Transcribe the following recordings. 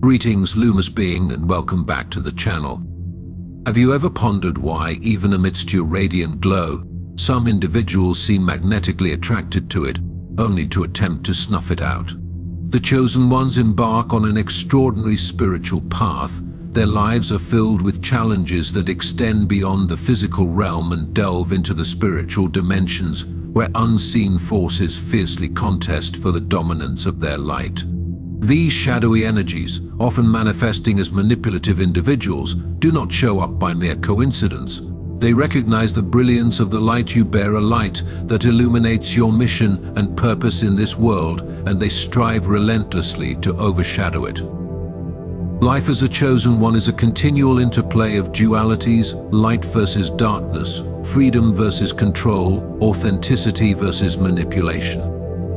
Greetings, luminous being, and welcome back to the channel. Have you ever pondered why, even amidst your radiant glow, some individuals seem magnetically attracted to it, only to attempt to snuff it out? The chosen ones embark on an extraordinary spiritual path. Their lives are filled with challenges that extend beyond the physical realm and delve into the spiritual dimensions, where unseen forces fiercely contest for the dominance of their light. These shadowy energies, often manifesting as manipulative individuals, do not show up by mere coincidence. They recognize the brilliance of the light you bear, a light that illuminates your mission and purpose in this world, and they strive relentlessly to overshadow it. Life as a chosen one is a continual interplay of dualities, light versus darkness, freedom versus control, authenticity versus manipulation.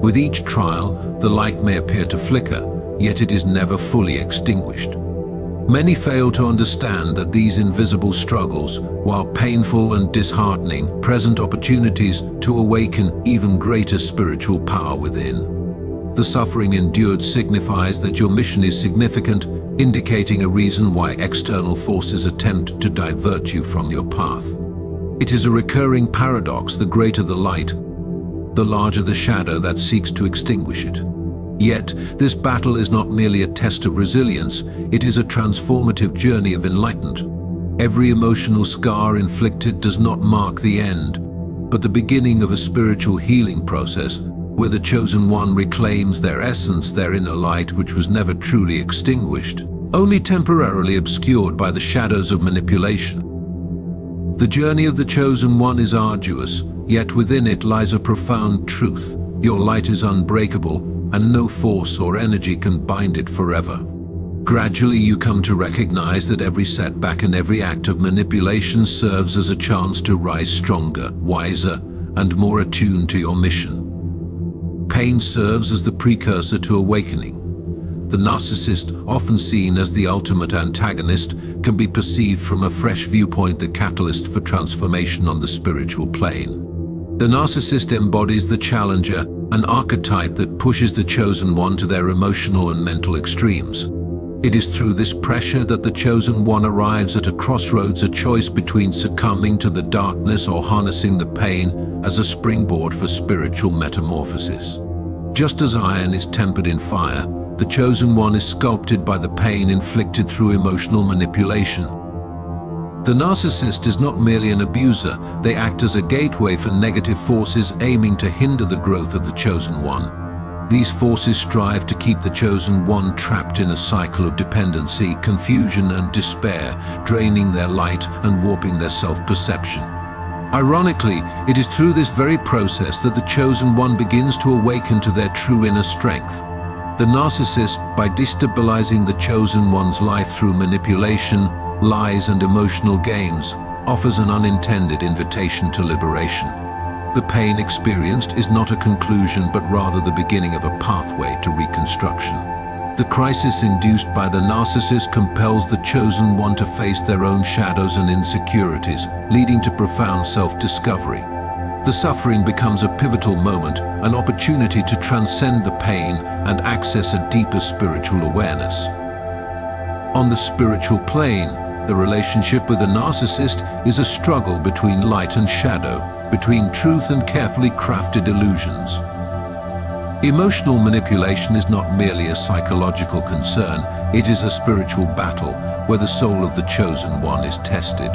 With each trial, the light may appear to flicker, yet it is never fully extinguished. Many fail to understand that these invisible struggles, while painful and disheartening, present opportunities to awaken even greater spiritual power within. The suffering endured signifies that your mission is significant, indicating a reason why external forces attempt to divert you from your path. It is a recurring paradox: the greater the light, the larger the shadow that seeks to extinguish it. Yet, this battle is not merely a test of resilience, it is a transformative journey of enlightenment. Every emotional scar inflicted does not mark the end, but the beginning of a spiritual healing process, where the chosen one reclaims their essence, their inner light, which was never truly extinguished, only temporarily obscured by the shadows of manipulation. The journey of the chosen one is arduous, yet within it lies a profound truth: your light is unbreakable, and no force or energy can bind it forever. Gradually you come to recognize that every setback and every act of manipulation serves as a chance to rise stronger, wiser, and more attuned to your mission. Pain serves as the precursor to awakening. The narcissist, often seen as the ultimate antagonist, can be perceived from a fresh viewpoint, the catalyst for transformation on the spiritual plane. The narcissist embodies the challenger, an archetype that pushes the chosen one to their emotional and mental extremes. It is through this pressure that the chosen one arrives at a crossroads, a choice between succumbing to the darkness or harnessing the pain as a springboard for spiritual metamorphosis. Just as iron is tempered in fire, the chosen one is sculpted by the pain inflicted through emotional manipulation. The narcissist is not merely an abuser, they act as a gateway for negative forces aiming to hinder the growth of the chosen one. These forces strive to keep the chosen one trapped in a cycle of dependency, confusion, and despair, draining their light and warping their self-perception. Ironically, it is through this very process that the chosen one begins to awaken to their true inner strength. The narcissist, by destabilizing the chosen one's life through manipulation, lies, and emotional games, offers an unintended invitation to liberation. The pain experienced is not a conclusion, but rather the beginning of a pathway to reconstruction. The crisis induced by the narcissist compels the chosen one to face their own shadows and insecurities, leading to profound self-discovery. The suffering becomes a pivotal moment, an opportunity to transcend the pain and access a deeper spiritual awareness. On the spiritual plane, the relationship with the narcissist is a struggle between light and shadow, between truth and carefully crafted illusions. Emotional manipulation is not merely a psychological concern, it is a spiritual battle where the soul of the chosen one is tested.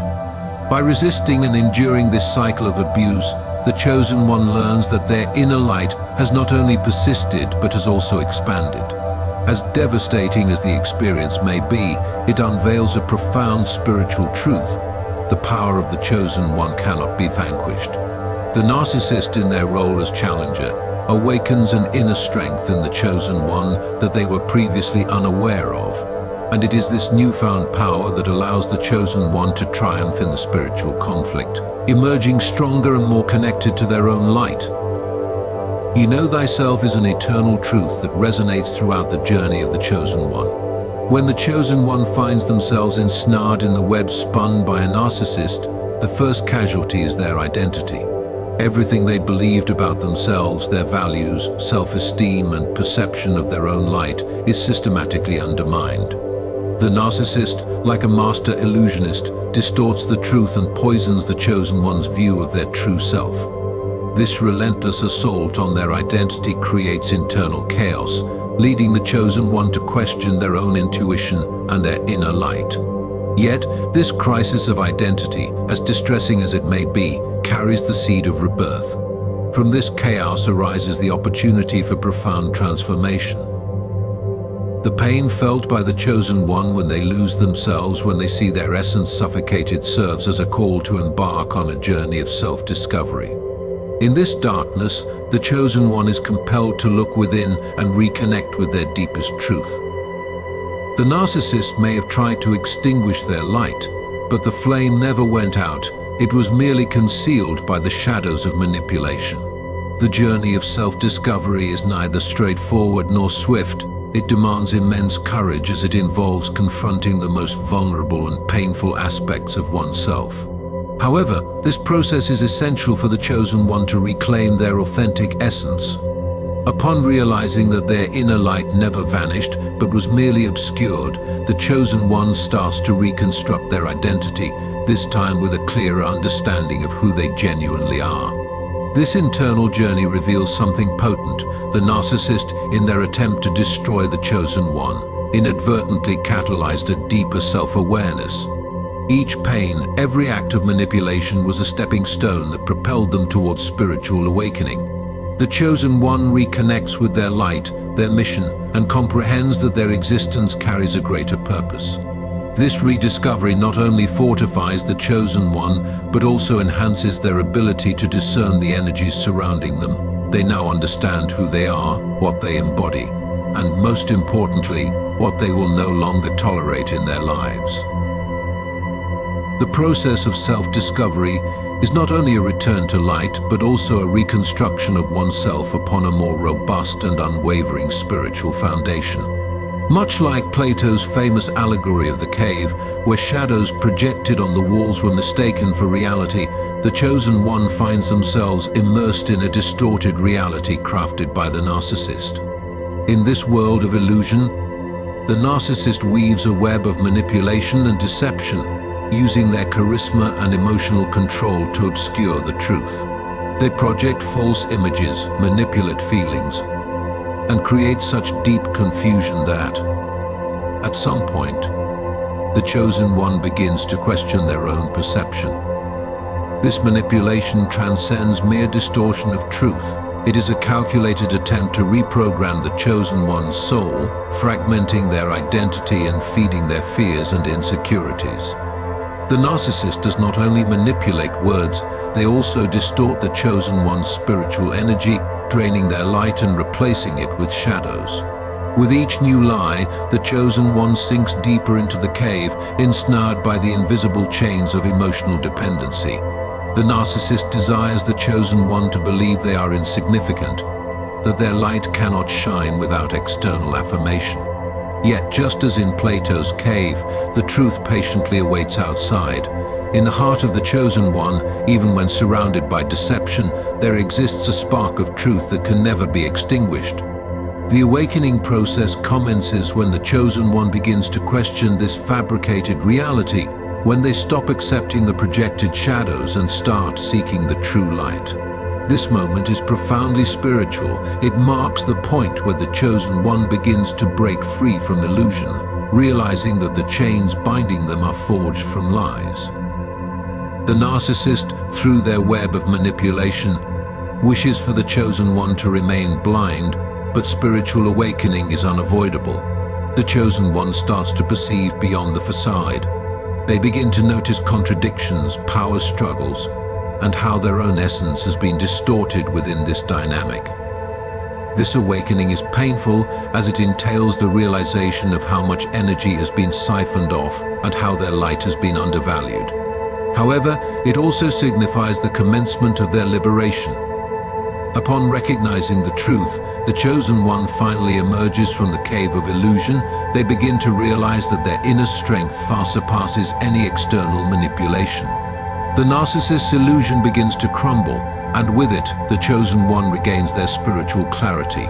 By resisting and enduring this cycle of abuse, the chosen one learns that their inner light has not only persisted but has also expanded. As devastating as the experience may be, it unveils a profound spiritual truth: the power of the chosen one cannot be vanquished. The narcissist, in their role as challenger, awakens an inner strength in the chosen one that they were previously unaware of. And it is this newfound power that allows the chosen one to triumph in the spiritual conflict, emerging stronger and more connected to their own light. You know thyself is an eternal truth that resonates throughout the journey of the chosen one. When the chosen one finds themselves ensnared in the web spun by a narcissist, the first casualty is their identity. Everything they believed about themselves, their values, self-esteem, and perception of their own light is systematically undermined. The narcissist, like a master illusionist, distorts the truth and poisons the chosen one's view of their true self. This relentless assault on their identity creates internal chaos, leading the chosen one to question their own intuition and their inner light. Yet, this crisis of identity, as distressing as it may be, carries the seed of rebirth. From this chaos arises the opportunity for profound transformation. The pain felt by the chosen one when they lose themselves, when they see their essence suffocated, serves as a call to embark on a journey of self-discovery. In this darkness, the chosen one is compelled to look within and reconnect with their deepest truth. The narcissist may have tried to extinguish their light, but the flame never went out. It was merely concealed by the shadows of manipulation. The journey of self-discovery is neither straightforward nor swift. It demands immense courage as it involves confronting the most vulnerable and painful aspects of oneself. However, this process is essential for the chosen one to reclaim their authentic essence. Upon realizing that their inner light never vanished, but was merely obscured, the chosen one starts to reconstruct their identity, this time with a clearer understanding of who they genuinely are. This internal journey reveals something potent. The narcissist, in their attempt to destroy the chosen one, inadvertently catalyzed a deeper self-awareness. Each pain, every act of manipulation was a stepping stone that propelled them towards spiritual awakening. The chosen one reconnects with their light, their mission, and comprehends that their existence carries a greater purpose. This rediscovery not only fortifies the chosen one, but also enhances their ability to discern the energies surrounding them. They now understand who they are, what they embody, and most importantly, what they will no longer tolerate in their lives. The process of self-discovery is not only a return to light, but also a reconstruction of oneself upon a more robust and unwavering spiritual foundation. Much like Plato's famous allegory of the cave, where shadows projected on the walls were mistaken for reality, the chosen one finds themselves immersed in a distorted reality crafted by the narcissist. In this world of illusion, the narcissist weaves a web of manipulation and deception, using their charisma and emotional control to obscure the truth. They project false images, manipulate feelings, and create such deep confusion that, at some point, the chosen one begins to question their own perception. This manipulation transcends mere distortion of truth. It is a calculated attempt to reprogram the chosen one's soul, fragmenting their identity and feeding their fears and insecurities. The narcissist does not only manipulate words, they also distort the chosen one's spiritual energy, draining their light and replacing it with shadows. With each new lie, the chosen one sinks deeper into the cave, ensnared by the invisible chains of emotional dependency. The narcissist desires the chosen one to believe they are insignificant, that their light cannot shine without external affirmation. Yet, just as in Plato's cave, the truth patiently awaits outside. In the heart of the chosen one, even when surrounded by deception, there exists a spark of truth that can never be extinguished. The awakening process commences when the chosen one begins to question this fabricated reality, when they stop accepting the projected shadows and start seeking the true light. This moment is profoundly spiritual. It marks the point where the chosen one begins to break free from illusion, realizing that the chains binding them are forged from lies. The narcissist, through their web of manipulation, wishes for the chosen one to remain blind, but spiritual awakening is unavoidable. The chosen one starts to perceive beyond the facade. They begin to notice contradictions, power struggles, and how their own essence has been distorted within this dynamic. This awakening is painful as it entails the realization of how much energy has been siphoned off and how their light has been undervalued. However, it also signifies the commencement of their liberation. Upon recognizing the truth, the chosen one finally emerges from the cave of illusion. They begin to realize that their inner strength far surpasses any external manipulation. The narcissist's illusion begins to crumble, and with it, the chosen one regains their spiritual clarity.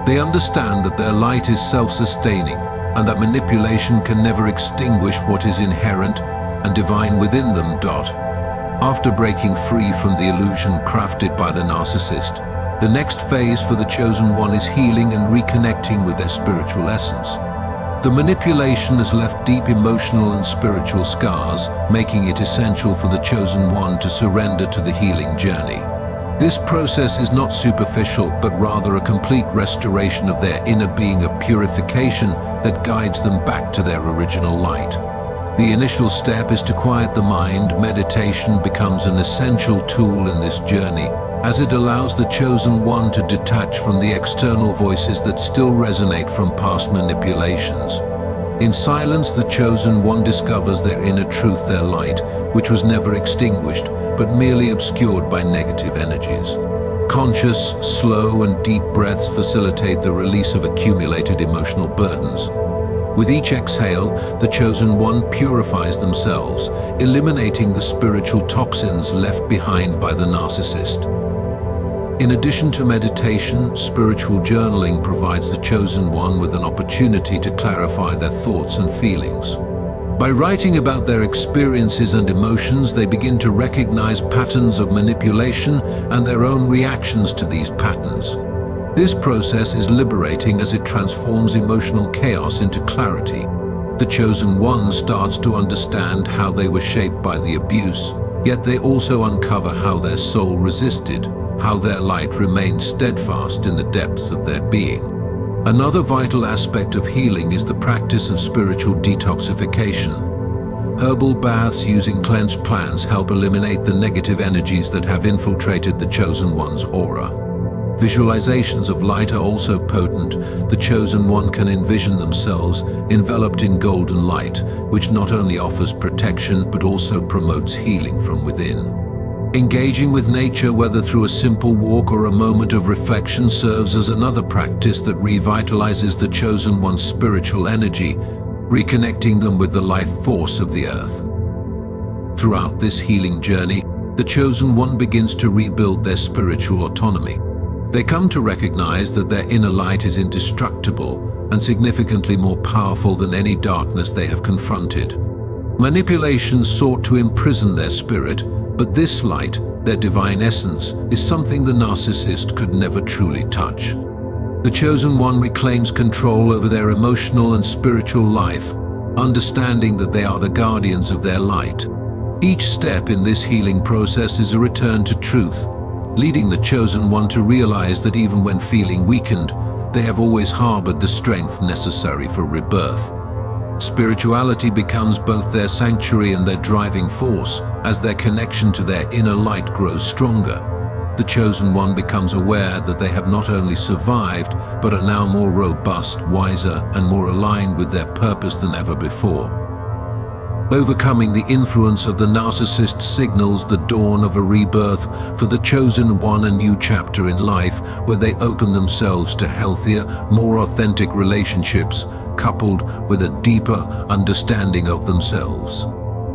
They understand that their light is self-sustaining, and that manipulation can never extinguish what is inherent and divine within them. After breaking free from the illusion crafted by the narcissist, the next phase for the chosen one is healing and reconnecting with their spiritual essence. The manipulation has left deep emotional and spiritual scars, making it essential for the chosen one to surrender to the healing journey. This process is not superficial, but rather a complete restoration of their inner being, a purification that guides them back to their original light. The initial step is to quiet the mind. Meditation becomes an essential tool in this journey, as it allows the chosen one to detach from the external voices that still resonate from past manipulations. In silence, the chosen one discovers their inner truth, their light, which was never extinguished, but merely obscured by negative energies. Conscious, slow, and deep breaths facilitate the release of accumulated emotional burdens. With each exhale, the chosen one purifies themselves, eliminating the spiritual toxins left behind by the narcissist. In addition to meditation, spiritual journaling provides the chosen one with an opportunity to clarify their thoughts and feelings. By writing about their experiences and emotions, they begin to recognize patterns of manipulation and their own reactions to these patterns. This process is liberating as it transforms emotional chaos into clarity. The chosen one starts to understand how they were shaped by the abuse, yet they also uncover how their soul resisted, how their light remained steadfast in the depths of their being. Another vital aspect of healing is the practice of spiritual detoxification. Herbal baths using cleansed plants help eliminate the negative energies that have infiltrated the chosen one's aura. Visualizations of light are also potent. The chosen one can envision themselves enveloped in golden light, which not only offers protection but also promotes healing from within. Engaging with nature, whether through a simple walk or a moment of reflection, serves as another practice that revitalizes the chosen one's spiritual energy, reconnecting them with the life force of the earth. Throughout this healing journey, the chosen one begins to rebuild their spiritual autonomy. They come to recognize that their inner light is indestructible and significantly more powerful than any darkness they have confronted. Manipulation sought to imprison their spirit, but this light, their divine essence, is something the narcissist could never truly touch. The chosen one reclaims control over their emotional and spiritual life, understanding that they are the guardians of their light. Each step in this healing process is a return to truth, leading the chosen one to realize that even when feeling weakened, they have always harbored the strength necessary for rebirth. Spirituality becomes both their sanctuary and their driving force. As their connection to their inner light grows stronger, the chosen one becomes aware that they have not only survived, but are now more robust, wiser, and more aligned with their purpose than ever before. Overcoming the influence of the narcissist signals the dawn of a rebirth for the chosen one, a new chapter in life where they open themselves to healthier, more authentic relationships, coupled with a deeper understanding of themselves.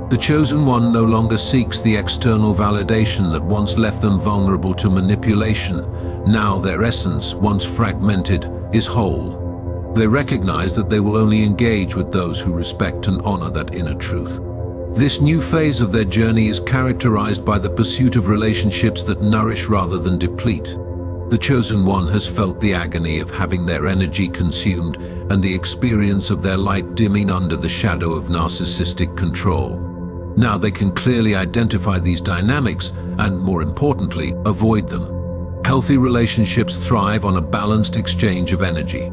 The chosen one no longer seeks the external validation that once left them vulnerable to manipulation. Now their essence, once fragmented, is whole. They recognize that they will only engage with those who respect and honor that inner truth. This new phase of their journey is characterized by the pursuit of relationships that nourish rather than deplete. The chosen one has felt the agony of having their energy consumed and the experience of their light dimming under the shadow of narcissistic control. Now they can clearly identify these dynamics and, more importantly, avoid them. Healthy relationships thrive on a balanced exchange of energy.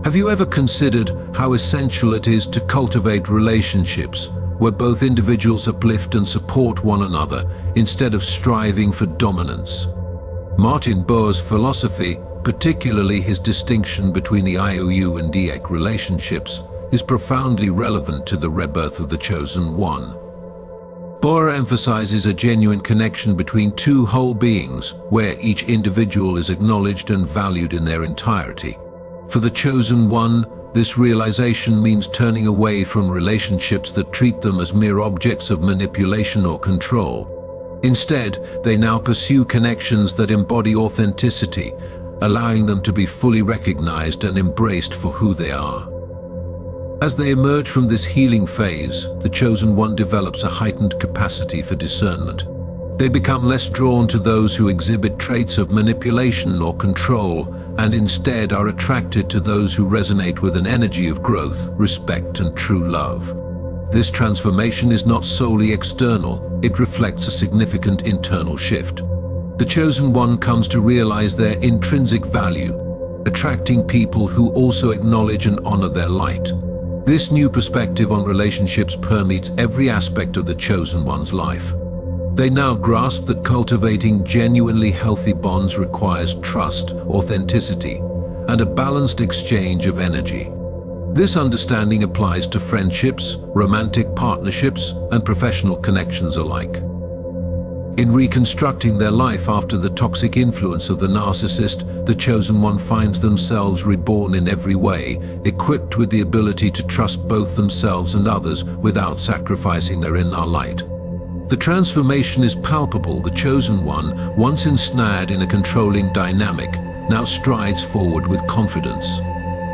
Have you ever considered how essential it is to cultivate relationships where both individuals uplift and support one another instead of striving for dominance? Martin Boer's philosophy, particularly his distinction between the IOU and DEC relationships, is profoundly relevant to the rebirth of the chosen one. Boer emphasizes a genuine connection between two whole beings, where each individual is acknowledged and valued in their entirety. For the chosen one, this realization means turning away from relationships that treat them as mere objects of manipulation or control. Instead, they now pursue connections that embody authenticity, allowing them to be fully recognized and embraced for who they are. As they emerge from this healing phase, the chosen one develops a heightened capacity for discernment. They become less drawn to those who exhibit traits of manipulation or control, and instead are attracted to those who resonate with an energy of growth, respect, and true love. This transformation is not solely external, it reflects a significant internal shift. The chosen one comes to realize their intrinsic value, attracting people who also acknowledge and honor their light. This new perspective on relationships permeates every aspect of the chosen one's life. They now grasp that cultivating genuinely healthy bonds requires trust, authenticity, and a balanced exchange of energy. This understanding applies to friendships, romantic partnerships, and professional connections alike. In reconstructing their life after the toxic influence of the narcissist, the chosen one finds themselves reborn in every way, equipped with the ability to trust both themselves and others without sacrificing their inner light. The transformation is palpable. The chosen one, once ensnared in a controlling dynamic, now strides forward with confidence.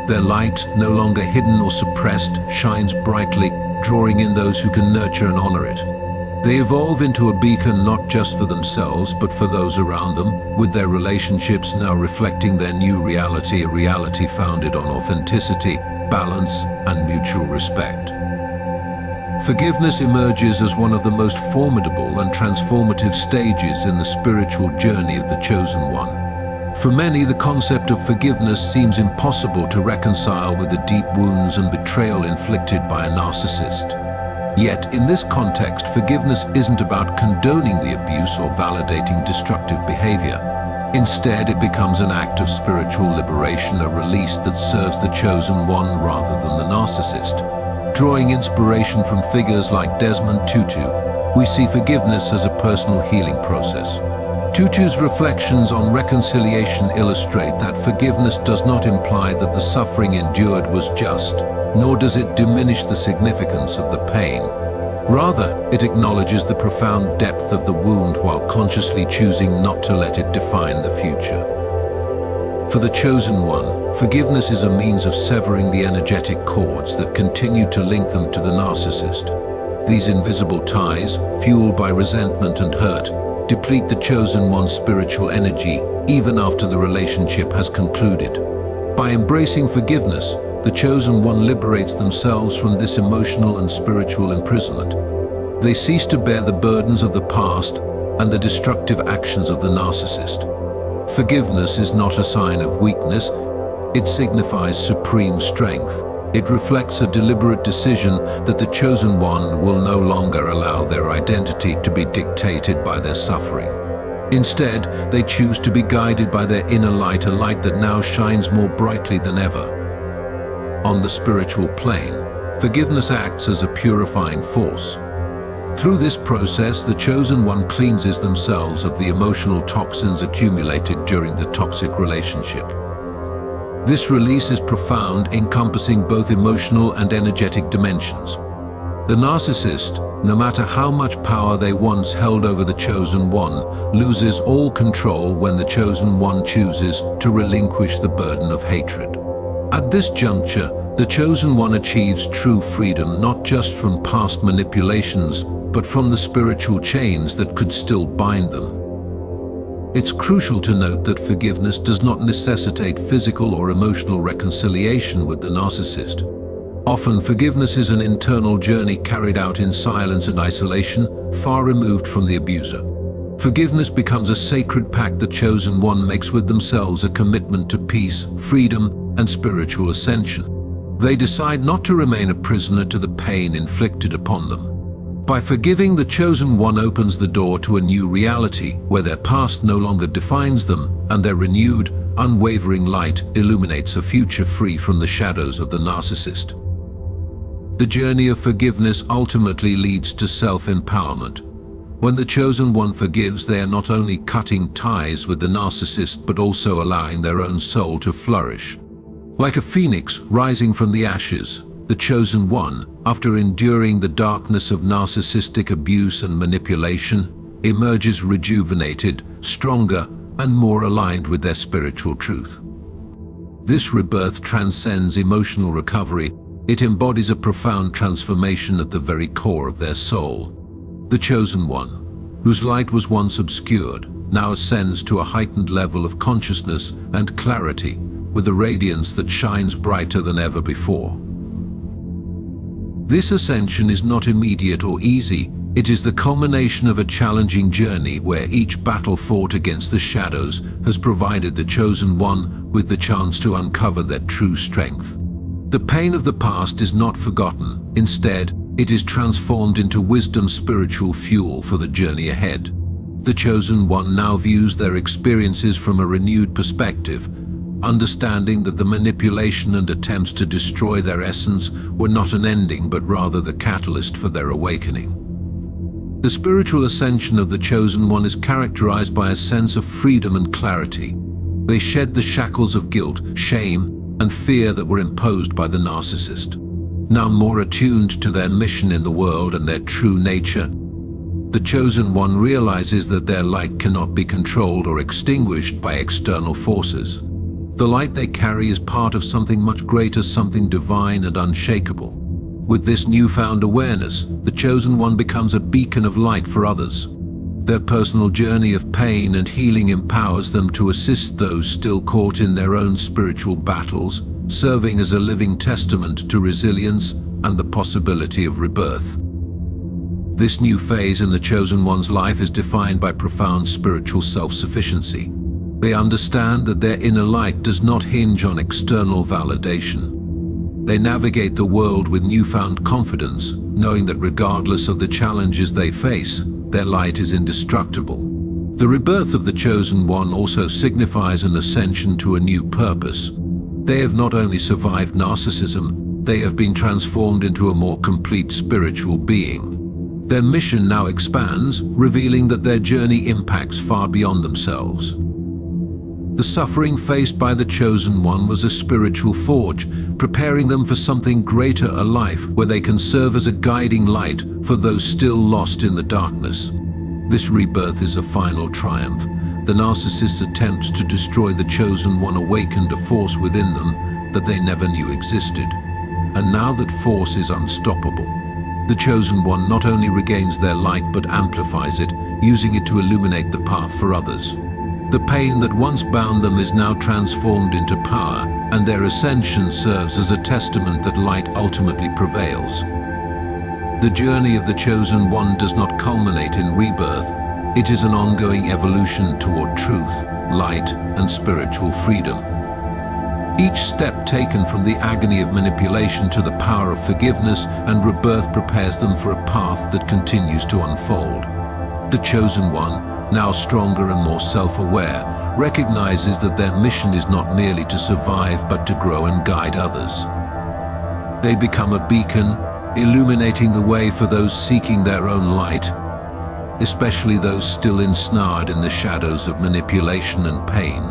Their light, no longer hidden or suppressed, shines brightly, drawing in those who can nurture and honor it. They evolve into a beacon not just for themselves, but for those around them, with their relationships now reflecting their new reality, a reality founded on authenticity, balance, and mutual respect. Forgiveness emerges as one of the most formidable and transformative stages in the spiritual journey of the chosen one. For many, the concept of forgiveness seems impossible to reconcile with the deep wounds and betrayal inflicted by a narcissist. Yet, in this context, forgiveness isn't about condoning the abuse or validating destructive behavior. Instead, it becomes an act of spiritual liberation, a release that serves the chosen one rather than the narcissist. Drawing inspiration from figures like Desmond Tutu, we see forgiveness as a personal healing process. Tutu's reflections on reconciliation illustrate that forgiveness does not imply that the suffering endured was just, nor does it diminish the significance of the pain. Rather, it acknowledges the profound depth of the wound while consciously choosing not to let it define the future. For the chosen one, forgiveness is a means of severing the energetic cords that continue to link them to the narcissist. These invisible ties, fueled by resentment and hurt, deplete the chosen one's spiritual energy even after the relationship has concluded. By embracing forgiveness, the chosen one liberates themselves from this emotional and spiritual imprisonment. They cease to bear the burdens of the past and the destructive actions of the narcissist. Forgiveness is not a sign of weakness, it signifies supreme strength. It reflects a deliberate decision that the chosen one will no longer allow their identity to be dictated by their suffering. Instead, they choose to be guided by their inner light, a light that now shines more brightly than ever. On the spiritual plane, forgiveness acts as a purifying force. Through this process, the chosen one cleanses themselves of the emotional toxins accumulated during the toxic relationship. This release is profound, encompassing both emotional and energetic dimensions. The narcissist, no matter how much power they once held over the chosen one, loses all control when the chosen one chooses to relinquish the burden of hatred. At this juncture, the chosen one achieves true freedom, not just from past manipulations, but from the spiritual chains that could still bind them. It's crucial to note that forgiveness does not necessitate physical or emotional reconciliation with the narcissist. Often, forgiveness is an internal journey carried out in silence and isolation, far removed from the abuser. Forgiveness becomes a sacred pact the chosen one makes with themselves, a commitment to peace, freedom, and spiritual ascension. They decide not to remain a prisoner to the pain inflicted upon them. By forgiving, the chosen one opens the door to a new reality where their past no longer defines them and their renewed, unwavering light illuminates a future free from the shadows of the narcissist. The journey of forgiveness ultimately leads to self-empowerment. When the chosen one forgives, they are not only cutting ties with the narcissist but also allowing their own soul to flourish. Like a phoenix rising from the ashes, the chosen one, after enduring the darkness of narcissistic abuse and manipulation, emerges rejuvenated, stronger, and more aligned with their spiritual truth. This rebirth transcends emotional recovery. It embodies a profound transformation at the very core of their soul. The chosen one, whose light was once obscured, now ascends to a heightened level of consciousness and clarity, with a radiance that shines brighter than ever before. This ascension is not immediate or easy. It is the culmination of a challenging journey where each battle fought against the shadows has provided the chosen one with the chance to uncover their true strength. The pain of the past is not forgotten. Instead, it is transformed into wisdom's spiritual fuel for the journey ahead. The chosen one now views their experiences from a renewed perspective, understanding that the manipulation and attempts to destroy their essence were not an ending but rather the catalyst for their awakening. The spiritual ascension of the chosen one is characterized by a sense of freedom and clarity. They shed the shackles of guilt, shame, and fear that were imposed by the narcissist. Now more attuned to their mission in the world and their true nature, the chosen one realizes that their light cannot be controlled or extinguished by external forces. The light they carry is part of something much greater, something divine and unshakable. With this newfound awareness, the chosen one becomes a beacon of light for others. Their personal journey of pain and healing empowers them to assist those still caught in their own spiritual battles, serving as a living testament to resilience and the possibility of rebirth. This new phase in the chosen one's life is defined by profound spiritual self-sufficiency. They understand that their inner light does not hinge on external validation. They navigate the world with newfound confidence, knowing that regardless of the challenges they face, their light is indestructible. The rebirth of the chosen one also signifies an ascension to a new purpose. They have not only survived narcissism, they have been transformed into a more complete spiritual being. Their mission now expands, revealing that their journey impacts far beyond themselves. The suffering faced by the chosen one was a spiritual forge, preparing them for something greater, a life where they can serve as a guiding light for those still lost in the darkness. This rebirth is a final triumph. The narcissist's attempts to destroy the chosen one awakened a force within them that they never knew existed. And now that force is unstoppable, the chosen one not only regains their light but amplifies it, using it to illuminate the path for others. The pain that once bound them is now transformed into power, and their ascension serves as a testament that light ultimately prevails. The journey of the chosen one does not culminate in rebirth. It is an ongoing evolution toward truth, light, and spiritual freedom. Each step taken from the agony of manipulation to the power of forgiveness and rebirth prepares them for a path that continues to unfold. The chosen one, now stronger and more self-aware, recognizes that their mission is not merely to survive but to grow and guide others. They become a beacon, illuminating the way for those seeking their own light, especially those still ensnared in the shadows of manipulation and pain.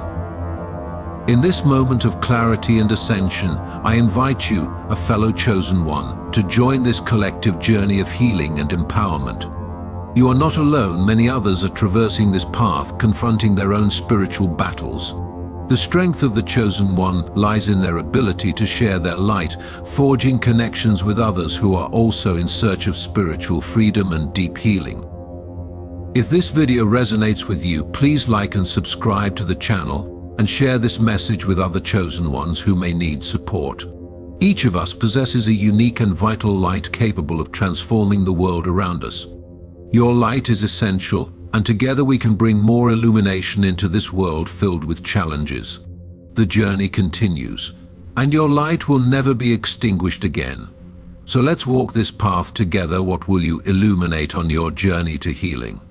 In this moment of clarity and ascension, I invite you, a fellow chosen one, to join this collective journey of healing and empowerment. You are not alone. Many others are traversing this path, confronting their own spiritual battles. The strength of the chosen one lies in their ability to share their light, forging connections with others who are also in search of spiritual freedom and deep healing. If this video resonates with you, please like and subscribe to the channel and share this message with other chosen ones who may need support. Each of us possesses a unique and vital light capable of transforming the world around us. Your light is essential, and together we can bring more illumination into this world filled with challenges. The journey continues, and your light will never be extinguished again. So let's walk this path together. What will you illuminate on your journey to healing?